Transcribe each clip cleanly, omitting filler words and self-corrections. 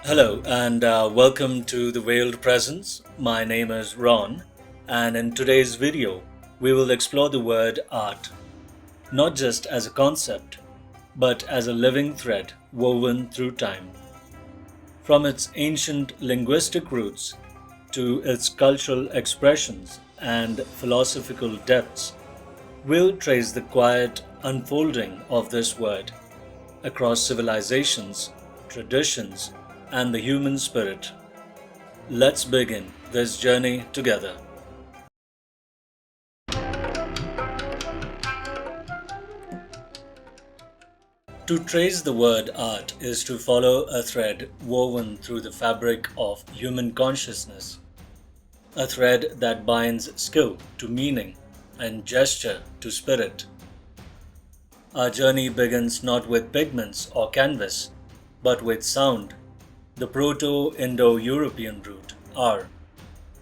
Hello and welcome to the Veiled Presence. My name is Ron, and in today's video, we will explore the word art, not just as a concept, but as a living thread woven through time. From its ancient linguistic roots to its cultural expressions and philosophical depths, we'll trace the quiet unfolding of this word across civilizations, traditions, and the human spirit. Let's begin this journey together. To trace the word art is to follow a thread woven through the fabric of human consciousness, a thread that binds skill to meaning and gesture to spirit. Our journey begins not with pigments or canvas, but with sound, the Proto-Indo-European root ar,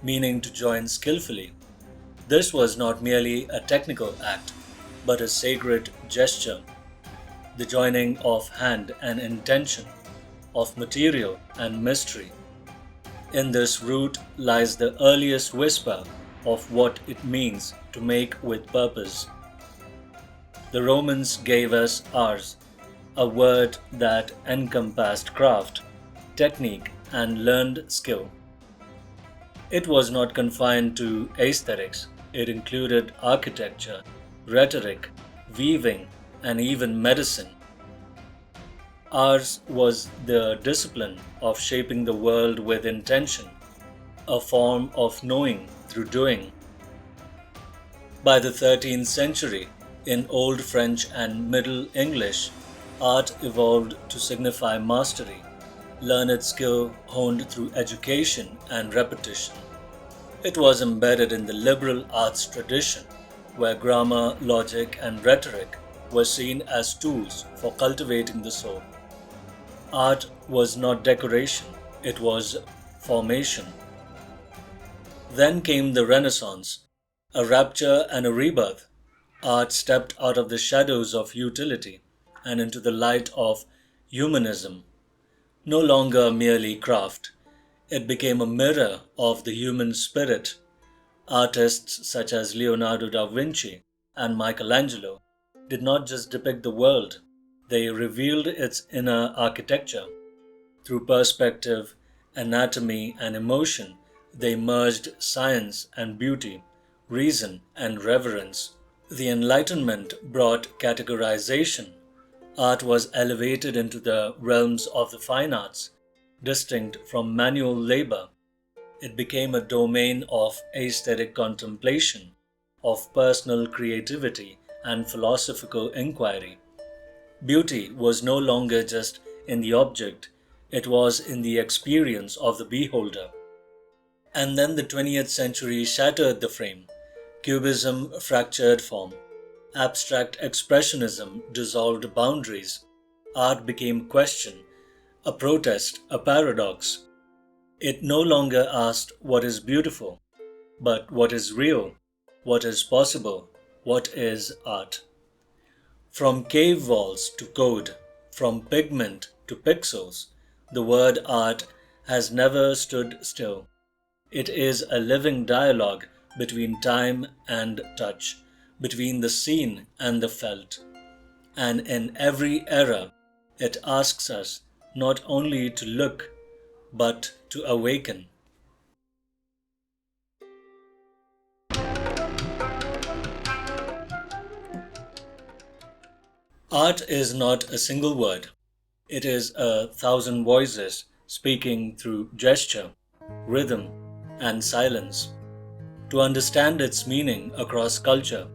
meaning to join skillfully. This was not merely a technical act, but a sacred gesture, the joining of hand and intention, of material and mystery. In this root lies the earliest whisper of what it means to make with purpose. The Romans gave us ars, a word that encompassed craft, technique, and learned skill. It was not confined to aesthetics, it included architecture, rhetoric, weaving, and even medicine. Ars was the discipline of shaping the world with intention, a form of knowing through doing. By the 13th century, in Old French and Middle English, art evolved to signify mastery, learned skill honed through education and repetition. It was embedded in the liberal arts tradition, where grammar, logic, and rhetoric were seen as tools for cultivating the soul. Art was not decoration, it was formation. Then came the Renaissance, a rapture and a rebirth. Art stepped out of the shadows of utility and into the light of humanism. No longer merely craft, it became a mirror of the human spirit. Artists such as Leonardo da Vinci and Michelangelo did not just depict the world, they revealed its inner architecture. Through perspective, anatomy, and emotion, they merged science and beauty, reason and reverence. The Enlightenment brought categorization. Art was elevated into the realms of the fine arts, distinct from manual labor. It became a domain of aesthetic contemplation, of personal creativity and philosophical inquiry. Beauty was no longer just in the object, it was in the experience of the beholder. And then the 20th century shattered the frame. Cubism fractured form. Abstract expressionism dissolved boundaries. Art became question, a protest, a paradox. It no longer asked what is beautiful, but what is real, what is possible, what is art. From cave walls to code, from pigment to pixels, the word art has never stood still. It is a living dialogue between time and touch, between the seen and the felt. And in every era, it asks us not only to look, but to awaken. Art is not a single word. It is 1,000 voices speaking through gesture, rhythm, and silence. To understand its meaning across culture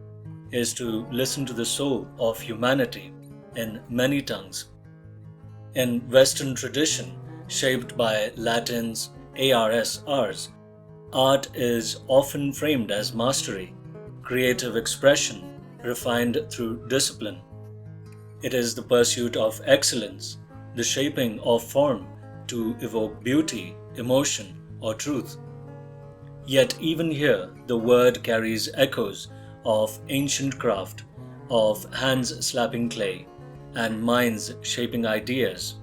is to listen to the soul of humanity in many tongues. In Western tradition, shaped by Latin's ars, art is often framed as mastery, creative expression, refined through discipline. It is the pursuit of excellence, the shaping of form to evoke beauty, emotion, or truth. Yet even here, the word carries echoes of ancient craft, of hands slapping clay, and minds shaping ideas.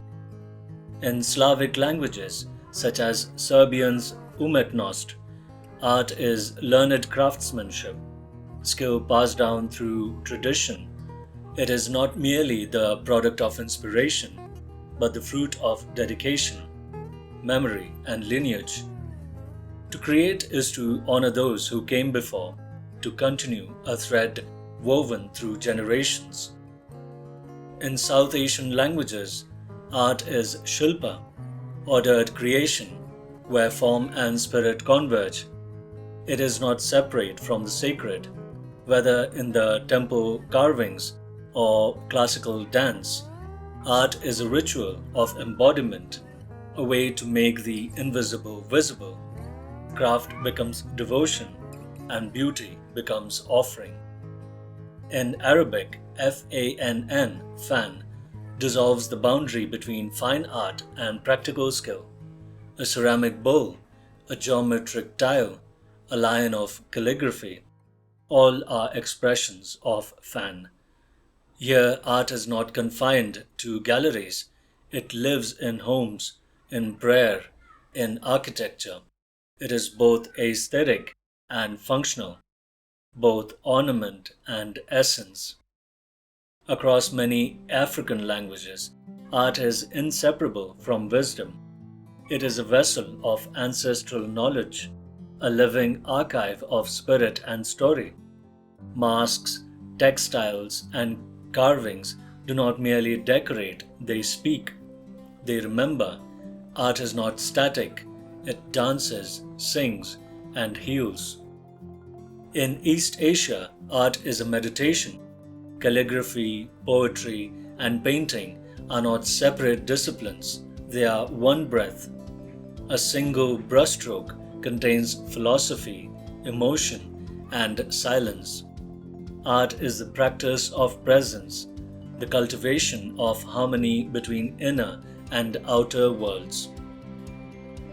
In Slavic languages, such as Serbian's umetnost, art is learned craftsmanship, skill passed down through tradition. It is not merely the product of inspiration, but the fruit of dedication, memory, and lineage. To create is to honor those who came before, to continue a thread woven through generations. In South Asian languages, art is shilpa, ordered creation, where form and spirit converge. It is not separate from the sacred, whether in the temple carvings or classical dance. Art is a ritual of embodiment, a way to make the invisible visible. Craft becomes devotion, and beauty becomes offering. In Arabic, fann, fan, dissolves the boundary between fine art and practical skill. A ceramic bowl, a geometric tile, a line of calligraphy, all are expressions of fan. Here, art is not confined to galleries. It lives in homes, in prayer, in architecture. It is both aesthetic and functional, both ornament and essence. Across many African languages, art is inseparable from wisdom. It is a vessel of ancestral knowledge, a living archive of spirit and story. Masks, textiles, and carvings do not merely decorate, they speak. They remember. Art is not static, it dances, sings, and heals. In East Asia, art is a meditation. Calligraphy, poetry, and painting are not separate disciplines, they are one breath. A single brushstroke contains philosophy, emotion, and silence. Art is the practice of presence, the cultivation of harmony between inner and outer worlds.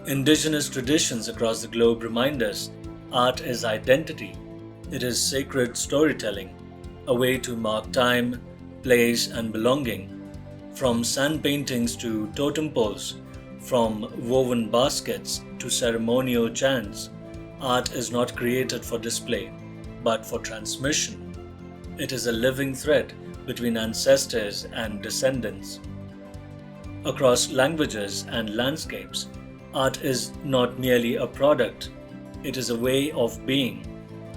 Indigenous traditions across the globe remind us art is identity. It is sacred storytelling, a way to mark time, place, and belonging. From sand paintings to totem poles, from woven baskets to ceremonial chants, art is not created for display, but for transmission. It is a living thread between ancestors and descendants. Across languages and landscapes, art is not merely a product, it is a way of being.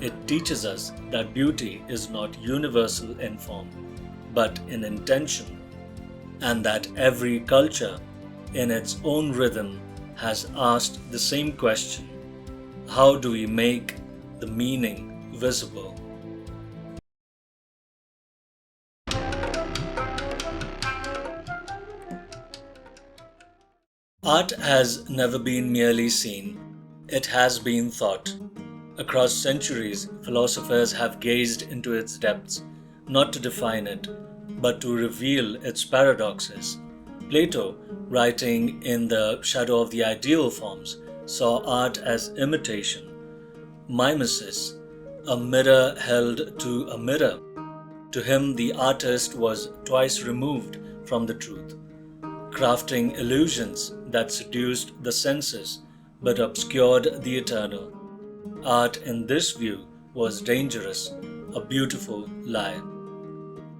It teaches us that beauty is not universal in form, but in intention, and that every culture, in its own rhythm, has asked the same question: how do we make the meaning visible? Art has never been merely seen, it has been thought. Across centuries, philosophers have gazed into its depths, not to define it, but to reveal its paradoxes. Plato, writing in The Shadow of the Ideal Forms, saw art as imitation. Mimesis, a mirror held to a mirror. To him, the artist was twice removed from the truth, crafting illusions that seduced the senses but obscured the eternal. Art in this view was dangerous, a beautiful lie.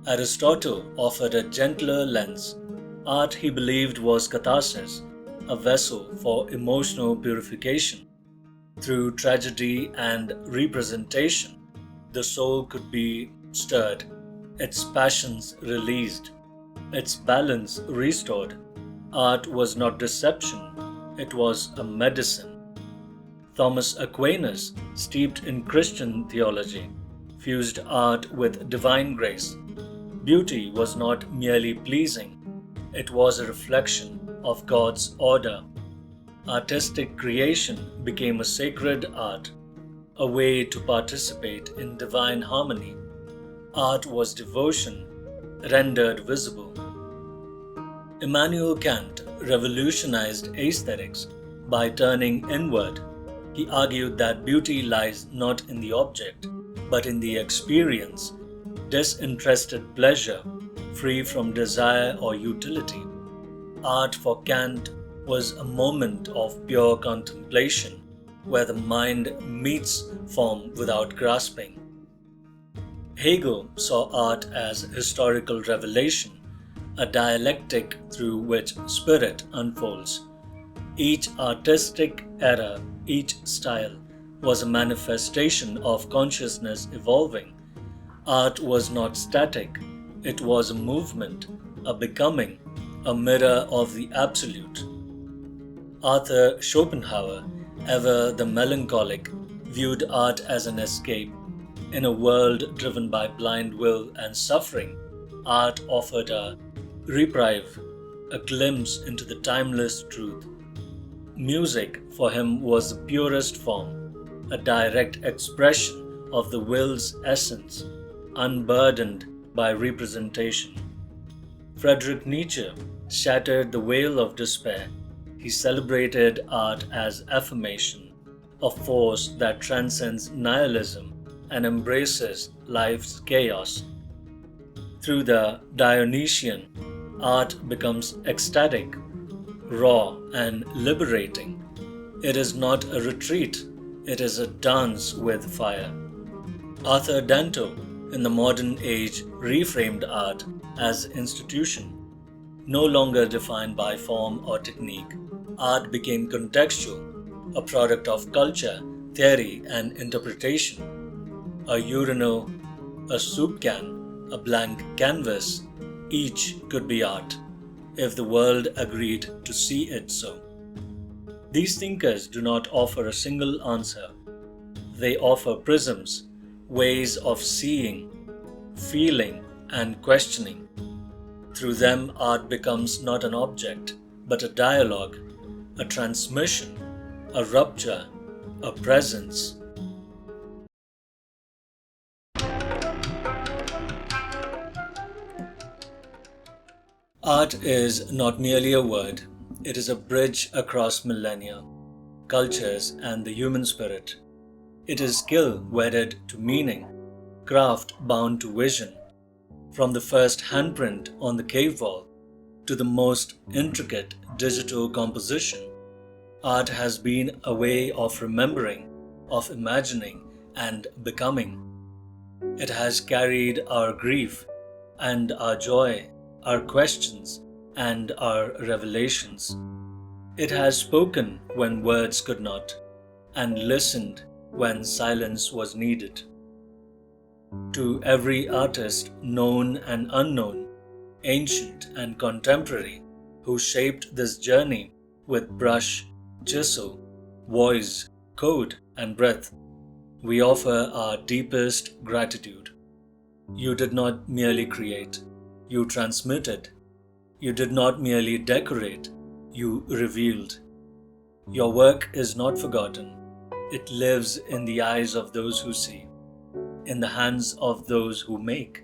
Aristotle offered a gentler lens. Art, he believed, was catharsis, a vessel for emotional purification. Through tragedy and representation, the soul could be stirred, its passions released, its balance restored. Art was not deception, it was a medicine. Thomas Aquinas, steeped in Christian theology, fused art with divine grace. Beauty was not merely pleasing, it was a reflection of God's order. Artistic creation became a sacred art, a way to participate in divine harmony. Art was devotion, rendered visible. Immanuel Kant revolutionized aesthetics by turning inward. He argued that beauty lies not in the object, but in the experience, disinterested pleasure, free from desire or utility. Art for Kant was a moment of pure contemplation, where the mind meets form without grasping. Hegel saw art as historical revelation, a dialectic through which spirit unfolds. Each artistic era, each style, was a manifestation of consciousness evolving. Art was not static, it was a movement, a becoming, a mirror of the absolute. Arthur Schopenhauer, ever the melancholic, viewed art as an escape. In a world driven by blind will and suffering, art offered a reprieve, a glimpse into the timeless truth. Music for him was the purest form, a direct expression of the will's essence, unburdened by representation. Friedrich Nietzsche shattered the veil of despair. He celebrated art as affirmation, a force that transcends nihilism and embraces life's chaos. Through the Dionysian, art becomes ecstatic, raw, and liberating. It is not a retreat, it is a dance with fire. Arthur Danto, in the modern age, reframed art as institution. No longer defined by form or technique, art became contextual, a product of culture, theory, and interpretation. A urinal, a soup can, a blank canvas, each could be art, if the world agreed to see it so. These thinkers do not offer a single answer. They offer prisms, ways of seeing, feeling, and questioning. Through them, art becomes not an object, but a dialogue, a transmission, a rupture, a presence. Art is not merely a word, it is a bridge across millennia, cultures, and the human spirit. It is skill wedded to meaning, craft bound to vision. From the first handprint on the cave wall to the most intricate digital composition, art has been a way of remembering, of imagining, and becoming. It has carried our grief and our joy, our questions, and our revelations. It has spoken when words could not, and listened when silence was needed. To every artist, known and unknown, ancient and contemporary, who shaped this journey with brush, chisel, voice, code, and breath, we offer our deepest gratitude. You did not merely create, you transmitted. You did not merely decorate, you revealed. Your work is not forgotten. It lives in the eyes of those who see, in the hands of those who make,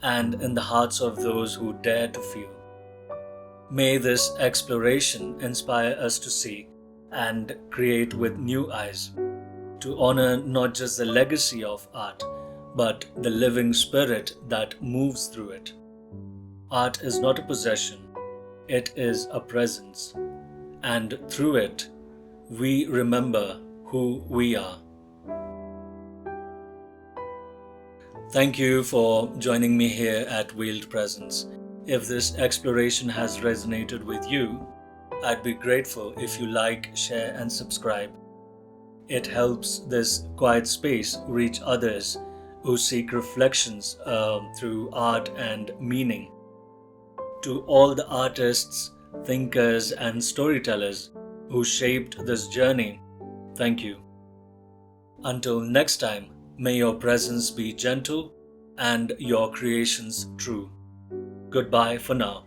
and in the hearts of those who dare to feel. May this exploration inspire us to see and create with new eyes, to honor not just the legacy of art, but the living spirit that moves through it. Art is not a possession, it is a presence, and through it, we remember who we are. Thank you for joining me here at Veiled Presence. If this exploration has resonated with you, I'd be grateful if you like, share, and subscribe. It helps this quiet space reach others who seek reflections through art and meaning. To all the artists, thinkers, and storytellers who shaped this journey, thank you. Until next time, may your presence be gentle and your creations true. Goodbye for now.